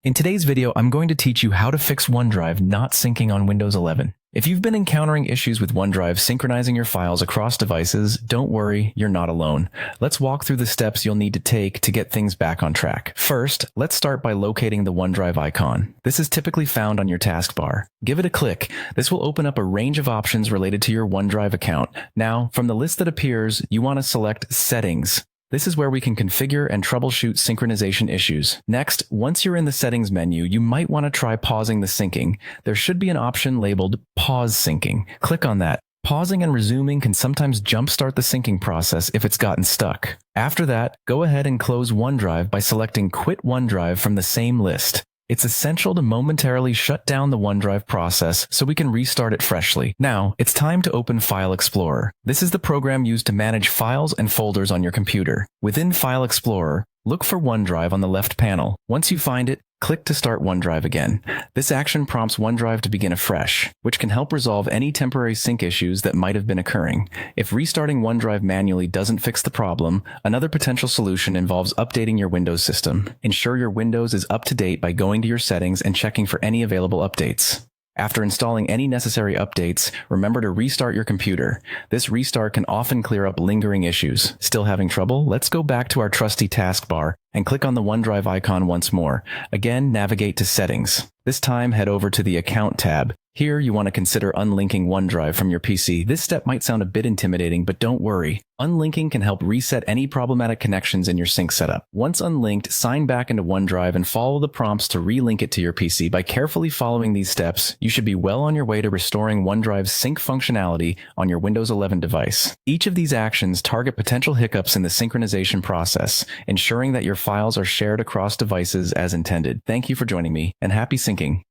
In today's video, I'm going to teach you how to fix OneDrive not syncing on Windows 11. If you've been encountering issues with OneDrive synchronizing your files across devices, don't worry, you're not alone. Let's walk through the steps you'll need to take to get things back on track. First, let's start by locating the OneDrive icon. This is typically found on your taskbar. Give it a click. This will open up a range of options related to your OneDrive account. Now, from the list that appears, you want to select Settings. This is where we can configure and troubleshoot synchronization issues. Next, once you're in the settings menu, you might want to try pausing the syncing. There should be an option labeled Pause Syncing. Click on that. Pausing and resuming can sometimes jumpstart the syncing process if it's gotten stuck. After that, go ahead and close OneDrive by selecting Quit OneDrive from the same list. It's essential to momentarily shut down the OneDrive process so we can restart it freshly. Now, it's time to open File Explorer. This is the program used to manage files and folders on your computer. Within File Explorer, look for OneDrive on the left panel. Once you find it, click to start OneDrive again. This action prompts OneDrive to begin afresh, which can help resolve any temporary sync issues that might have been occurring. If restarting OneDrive manually doesn't fix the problem, another potential solution involves updating your Windows system. Ensure your Windows is up to date by going to your settings and checking for any available updates. After installing any necessary updates, remember to restart your computer. This restart can often clear up lingering issues. Still having trouble? Let's go back to our trusty taskbar and click on the OneDrive icon once more. Again, navigate to Settings. This time, head over to the Account tab. Here, you want to consider unlinking OneDrive from your PC. This step might sound a bit intimidating, but don't worry. Unlinking can help reset any problematic connections in your sync setup. Once unlinked, sign back into OneDrive and follow the prompts to relink it to your PC. By carefully following these steps, you should be well on your way to restoring OneDrive's sync functionality on your Windows 11 device. Each of these actions target potential hiccups in the synchronization process, ensuring that your files are shared across devices as intended. Thank you for joining me, and happy syncing.